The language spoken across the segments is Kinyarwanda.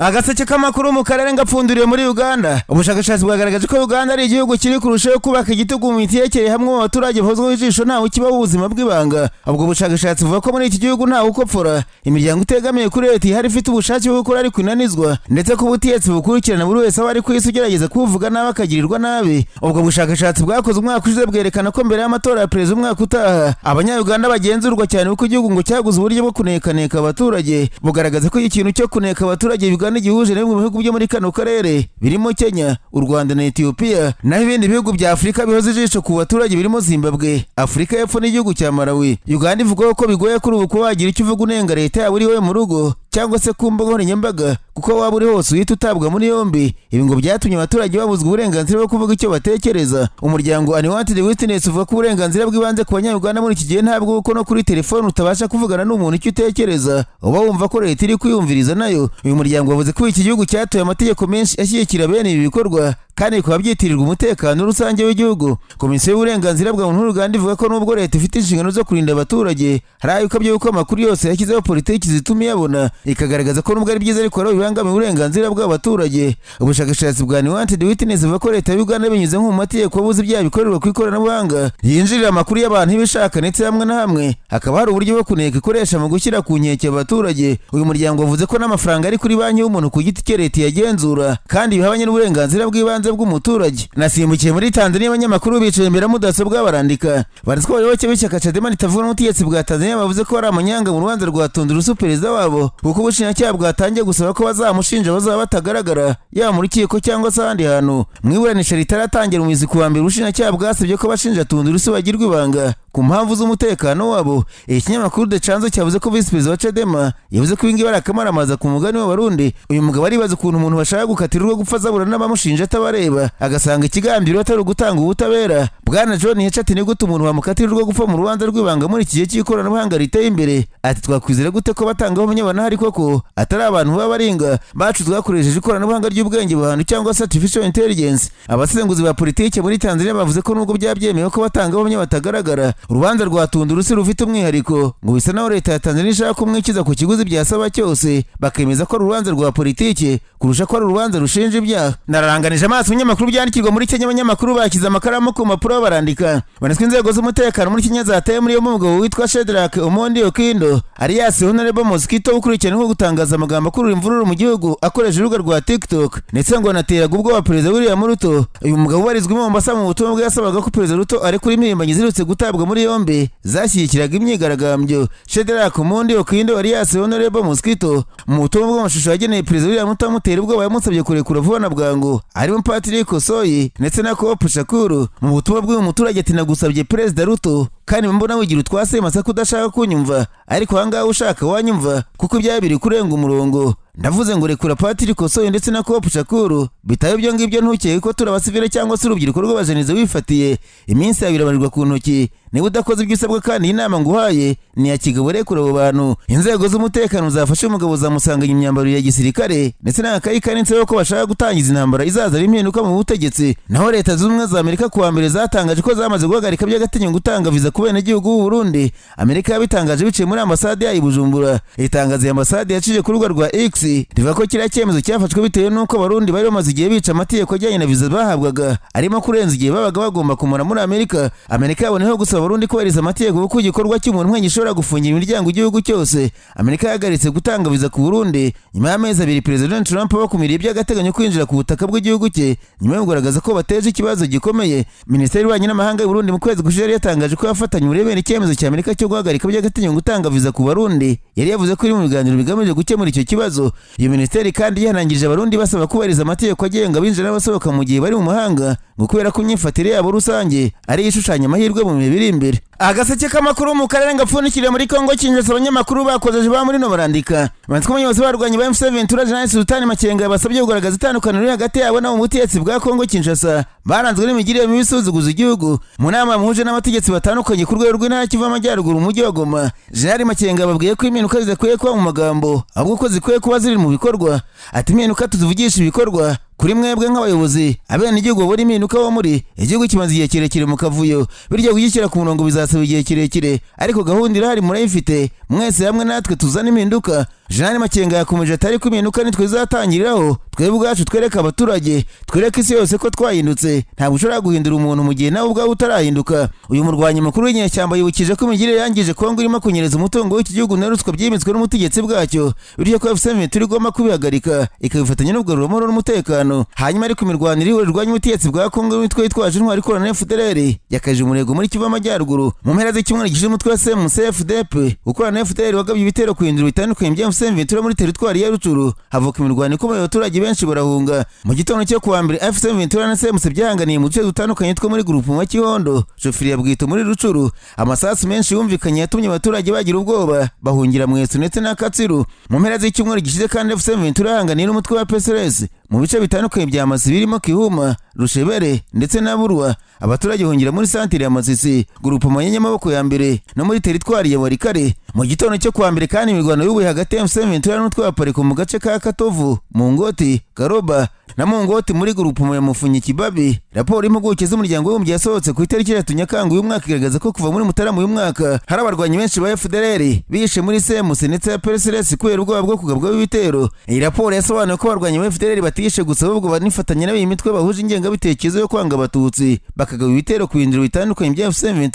Agaseke k'amakuru mu karere ngapfunduriye muri Uganda. Ubushakashatsi bwagaragaje ko Uganda ari igihugu kiri kurushaho kubaka igitugu mu mitekere hamwe mu baturage bahozwe ijisho ntawe kibaho ubuzima bw'ibanga. Ubwo bushakashatsi buvuga ko muri iki gihugu ntawe ukopfora, imiryango itegamiye kuri leta ihari ifite ubushake bwo gukora ariko inanizwa, ndetse ko ubutegetsi bukurikirana buri wese ari ku isi ugerageza kuvuga nabi akagirirwa nabi. Ubwo bushakashatsi bwakoze umwaka ushize bwerekana ko mbere y'amatora ya perezida umwaka utaha abanya-Uganda bagenzurwa cyane kuko igihugu ngo cyaguze uburyo bwo kunekaneka abaturage. Bugaragaza ko ikintu cyo kuneka abaturage Uganda igihuje n'ibindi bihugu byo muri kano karere birimo Kenya, u Rwanda na Ethiopia, naho ibindi bihugu bya Afurika bihoze ijisho ku baturage birimo Zimbabwe, Afurika y'Epfo n'igihugu cya Malawi. Uganda ivuga ko bigoye kuri ubu kuba wagira icyo uvuga unenga leta yaba uri wowe mu rugo cyangwa se ku mbuga nkoranyambaga, kuko waba uri hose uhita utabwa muri yombi. Ibi ngo byatumye abaturage babuzwa uburenganzira bwo kuvuga icyo batekereza. Umuryango Unwanted Witness uvuga ko uburenganzira bw'ibanze ku banya-Uganda muri iki gihe ntabwo uko no kuri telefone utabasha kuvugana n'umuntu icyo utekereza, uba wumva ko leta iri kwiyumviriza nayo. Uyu muryango wavuze ko iki gihugu cyatoye amategeko menshi ashyigikira bene ibi bikorwa kandi bikaba byitirirwa umutekano rusange w'igihugu. Komisiyo y'uburenganzira bwa muntu Uganda ivuga ko nubwo leta ifite inshingano zo kurinda abaturage, hari ayo ikabyo yuko amakuru yose yashyizeho politiki zituma iyabona, ikagaragaza ko nubwo ari byiza ariko ari bibangamiye uburenganzira bw'abaturage. Ubushakashatsi bwa Unwanted Witness buvuga ko leta y'Uganda binyuze nko mu mategeko abuza ibyaha bikorerwa ku ikoranabuhanga yinjirira amakuru y'abantu ibishaka, ndetse hamwe na hamwe hakaba hari uburyo bwo kuneka ikoresha mu gushyira ku nkeke abaturage. Uyu muryango wavuze ko n'amafaranga ari kuri banki y'umuntu ku giti cye leta yagenzura kandi bihabanye n'uburenganzira bw'ibanze bw'umuturage. Nasimbukiye muri Tanzania, abanyamakuru bicaye imbere ya mudasobwa barandika. Baretse ko abayoboke b'ishyaka Chadema ritavuga n'ubutegetsi bwa Tanzania bavuze ko ari amanyanga mu rubanza rwa Tundurusu perezida wabo, kuko ubushinjacyaha bwatangiye gusaba ko bazamushinja bazaba batagaragara yaba mu rukiko cyangwa se ahandi hantu. Mu iburanisha ritaratangira mu mizi ku wa mbere, ubushinjacyaha bwasabye ko abashinja Tundurusu bagirwa ibanga ku mpamvu z'umutekano wabo. Ikinyamakuru The Chanzo cyavuze ko visi perezida wa Chadema yavuze ko ibingibi ari akamaramaza ku mugani w'Abarundi. Uyu mugabo aribaza ukuntu umuntu bashaka gukatira urwo gupfa zabura n'abamushinja atabareba, agasanga ikigambiro atari ugutanga ubutabera. Bwana John Heche ati ni gute umuntu bamukatira urwo gupfa mu rubanza rw'ibanga muri iki gihe cy'ikoranabuhanga riteye imbere? Ati twakwizera gute ko batangaho umunyabana hari koko atari abantu baba baringa bacu twakoresheje ikoranabuhanga ry'ubwenge buhantu cyangwa se artificial intelligence. Abasesenguzi ba politiki muri Tanzania bavuze ko nubwo byabyemewe ko batangaho umunyabatagaragara, urubanza rwa Tundurusu rufite umwihariko ngo bisa naho leta ya Tanzania ishaka kumwikiza ku kiguzi byasaba cyose, bakemeza ko ari urubanza rwa politiki kurusha ko ari urubanza rushinja ibyaha. Nararanganije amaso ibinyamakuru byandikirwa muri Kenya. Abanyamakuru bakize amakaramu ku mpapuro barandika. Banaswe inzego z'umutekano muri Kenya zateye muri yo mugabo witwa Shedrack Omondi Okindo alias Honorable Mosquito ukurikiranyweho gutangaza amagambo akurura imvururu mu gihugu akoresheje urubuga rwa TikTok, ndetse ngo anateraga ubwoba perezida William Ruto. Uyu mugabo ubarizwa i Mombasa mu butumwa bwe yasabaga ko perezida Ruto ari kuri impirimbanyi zirutse gutabwa muri yombi zashyigikiraga imyigaragambyo. Shedrack Omondi Okindo alias Honorable Mosquito mu butumwa bw'amashusho yageneye perezida William Ruto amutera ubwoba yamusabye kurekura vuba na bwangu arimo Patrick Osoyi ndetse na Kopu Shakuru. Mu butumwa bw'uyu muturage ati nagusabye perezida Ruto kandi mbona wigira utwase masa kudashaka kunyumva, ariko ahangaha ushaka wanyumva kuko ibyaha biri kurenga umurongo. Ndavuze ngo rekura Patrick Osoyi ndetse na Kopu Shakuru, bitaye ibyo ngibyo ntukeke ko turabasivile cyangwa se urubyiruko rw'abajenize wifatiye iminsi yawe irabarirwa ku ntoki. Niba udakoze ibyo usabwa kandi inama nguhaye ni ya kigabo rekura abo bantu. Inzego z'umutekano zafashe umugabo zamusanganya imyambaro ya gisirikare ndetse n'akayi kanitseho ko bashaka gutangiza intambara izazana impinduka mu butegetsi. Naho leta z'ubumwe za Amerika kuwa mbere zatangaje ko zamaze guhagarika by'agateganyo gutanga viza ku benegihugu b'u Burundi. Amerika yabitangaje biciye muri ambasade yayo i Bujumbura. Itangazo ya ambasade yacije ku rubuga rwa X rivuga ko kiriya cyemezo cyafashwe bitewe n'uko Abarundi bari bamaze igihe bica amategeko ajyanye na viza bahabwaga arimo kurenza igihe babaga bagomba kumara muri Amerika. Amerika yaboneyeho gusaba Abarundi kubahiriza amategeko kuko igikorwa cy'umuntu nk'iki gishobora gufungira imiryango igihugu cyose. Amerika yahagaritse gutanga viza ku Burundi nyuma y'amezi abiri perezida Donald Trump bakumiriye by'agateganyo kwinjira ku butaka bw'igihugu cye nyuma yo kugaragaza ko bateje ikibazo gikomeye. Minisiteri y'Ububanyi n'Amahanga y'u Burundi mu kwezi gushize yari yatangaje ko yafatanye uburebere icyemezo cya Amerika cyo guhagarika by'agateganyo gutanga viza ku Barundi. Yari yavuze ko iri mu biganiro bigamije gukemura icyo kibazo. Iyo minisiteri kandi yihanangirije Abarundi basaba kubahiriza amategeko agenga abinjira n'abasohoka mu gihe bari mu mahanga ngo kubera ko imyifatire yabo rusange ari ishushanya amahirwe mu bihe biri imbere. Agaseke k'amakuru mu karere ngapfundikiriye muri Kongo Kinshasa, abanyamakuru bakozeje ba muri no barandika. Banditswe umuyobozi barwanye ba M7 General Sultan Makenga basabye kugaragaza itandukaniro hagati yabo na mu butegetsi bwa Kongo Kinshasa baranzwe n'imigirire mibi isuzuguza igihugu. Mu nama muhuje n'abategetsi batandukanye ku rwego rw'intara Kivu y'Amajyaruguru mu mujyi wa Goma, General Makenga babwiye ko impinduka zidakwiye kuba mu magambo ahubwo ko zikwiye kuba ziri mu bikorwa. Ati impinduka tuzivugisha ibikorwa kuri mwebwe nk'abayobozi abenegihugu bari impinduka wo muri igihugu kimaze igihe kirekire mu kavuyo, biryo kugikira ku murongo bizasaba igihe kirekire, ariko gahunda irahari murayifite mwese hamwe natwe tuzana impinduka. Jean Makenga yakomeje atari ko impinduka nitwe zatangiriraho twebwe ubwacu twereka abaturage twereka isi yose ko twahindutse ntabwo ushobora guhindura umuntu mu gihe nawe ubwawe utarahinduka. Uyu murwanyi mukuru w'inyeshyamba yibukije ko imigirire yangije Kongo irimo kunyereza umutungo w'iki gihugu na ruswa byimitswe n'umutegetsi bwacyo bityo ko FCM igomba kubihagarika ikabifatanya n'ubwo n'umutekano. Hanyuma ariko imirwanire ihurirwanya ubutegetsi bwa Kongo nitwe yitwaje intwari ikorana na FDLR yakaje umurego muri Kivu Amajyaruguru mu mpera z'icyumweru gishize umutwe wa CFDP ukorana na FDLR wagabye ibitero ku bihinduro bitandukanye bya FCM muri teritwari ya Rucuru havuka imirwano ikomeye abaturage benshi barahunga. Mu gitondo cyo kuwa mbere FCM na CMC byahanganiye mu duce dutandukanye two muri grupu wa Kihondo Jofiri ya Bwito muri Rucuru. Amasasu menshi yumvikanye yatumye abaturage bagira ubwoba bahungira mu Yesu ndetse na Katsiru. Mu mpera z'icyumweru gishize kandi FCM yahanganiye n'umutwe wa PSRS mu bice bitandukanye bya Masisi birimo Kihuma, Rushebere ndetse na Burwa. Abaturage hongira muri santire ya Masisi grupu manyenye maboko ya mbere no muri teritwari ya Warikare. Mu gitondo cyo kuwa mbere kandi imirwano y'ubuye hagati ya FCM n'umutwe wa Pareko mu gace ka Katovu, Mungoti, Karoba na Mungoti muri grupu ya Mufunyi Kibabi. Raporo impuguke z'umuryango w'umujyi yasohotse ku itariki ya Nyakanga uyu mwaka igaragaza ko kuva muri Mutarama uyu mwaka hari abarwanyi benshi ba FDLR bihishe muri CMC ndetse ya PSRS kubera ubwoba bwo kugabwaho ibitero. Iyi raporo yasobanuye ko abarwanyi ba FDLR batishe gusa ahubwo banifatanya n'abiyi mitwe bahuje ingengabitekerezo yo kwanga abatutsi bakagaba ibitero ku bihinduro bitandukanye bya FCM.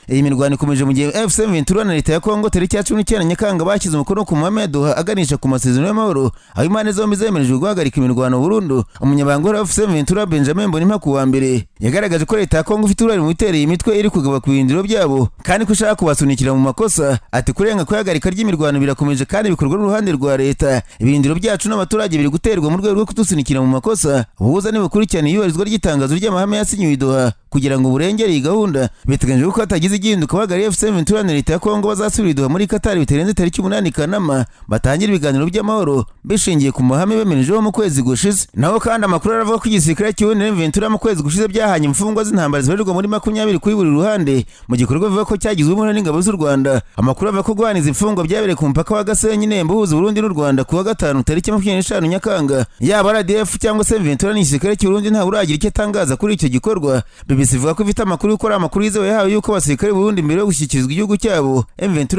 Iyi mirwano ikomeje mu gihe FCM na leta ya Kongo tariki ya 19 Nyakanga bashyize umukono ku mahame ya Doha aganisha ku masezerano y'amahoro aho impande zombi zemereje guhagarika imirwano burundu. Umunyabanga wa FCM Benjamin Mbonimpa ku wa mbere yagaragaje ko leta ya Kongo ifite uruhare mu bitereye imitwe iri kugaba ku bihinduro byabo kandi ko ishaka kubasunikira mu makosa. Ati kurenga kwihagarika ry'imirwano birakomeje kandi bikorwa n'uruhande rwa leta. Ibihinduro byacu n'abaturage biri guterwa mu rwego rwo kudusunikira mu makosa. Ubuza nibukurikirana iyubahirizwa ry'itangazo ry'amahame yasinyiwe i Doha kugira ngo burengere iyi gahunda. Biteganyijwe ko hatagize igihinduka abagariye FCM na leta ya Kongo bazasubira i Doha muri Qatar bitarenze tariki 8 Kanama batangira ibiganiro by'amahoro bishingiye ku mahame bemerejeho mu kwezi gushize. Naho kandi amakuru aravuga ko igisirikare cy'Uburundi mu kwezi gushize byahanye imfungwa z'intambara zibarirwa muri 20 kuri buri ruhande mu gikorwa bivuga ko cyagizwe n'ingabo z'u Rwanda. Amakuru avuga ko guhaniza imfungwa byabereye ku mupaka wa Gasenyi Nembo uhuza Burundi n'u Rwanda kuwa 5 tariki 25 Nyakanga. Yaba RDF cyangwa se n'igisirikare cy'Uburundi nta uragira icyo atangaza kuri icyo gikorwa. BBC ivuga ko ifite amakuru y'uko amakuru yizewe yahawe y'uko abasirikare Burundi mbere yo gushyikirizwa igihugu cyabo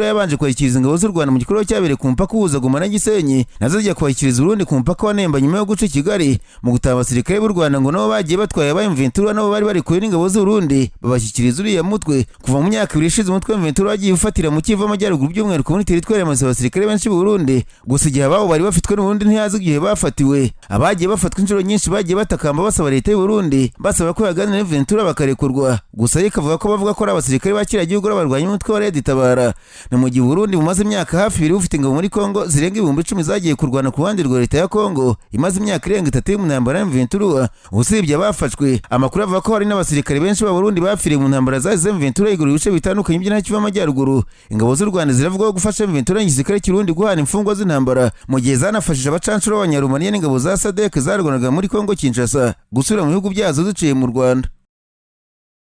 yabanje kwakiriza ingabo z'u Rwanda mu gikorwa cyabereye ku mupaka uhuza Goma na Gisenyi nazo zijya kwakiriza Burundi ku mupaka wa Nemba nyuma yo guca Kigali. Mu gutaha abasirikare b'u Rwanda ngo nabo bagiye batwaye aba nabo bari kuri n'ingabo z'u Burundi babashyikiriza uriya mutwe. Kuva mu myaka 2 ishize umutwe wa wagiye ufatira mu Kivu Amajyaruguru by'umwihariko kuri teritwari y'amazi abasirikare benshi b'u Burundi. Gusa igihe ababo bari bafitwe n'u Burundi ntiyazi igihe bafatiwe. Abagiye bafatwa inshuro nyinshi bagiye batakamba basaba leta y'u Burundi basaba ko yaganira n'Ventura bakarekurwa. Gusa ikavuga ko bavuga ko ari abasirikare bakira gihugu barwanya umutwe wa Red Tabara. Na mu gihe Burundi bumaze imyaka hafi 2 bufite ingabo muri Kongo zirenga 10,000 zagiye kurwana ku ruhande rwa leta ya Kongo imaze imyaka irenga 3 mu ntambara ya Ventura. Usibye abafashwe amakuru avuga ko hari n'abasirikare benshi ba Burundi bapfiriye mu ntambara za Ventura igura ibice bitandukanye by'intara Kivu Amajyaruguru. Ingabo z'u Rwanda ziravuga gufasha Ventura igisirikare cy'Urundi guhana imfungwa z'intambara mu gihe zanafashije abacancuro b'Abanyarumaniya n'ingabo za SADC zarwanaga muri Kongo Kinshasa gusubira mu bihugu byazo ziciye mu Rwanda.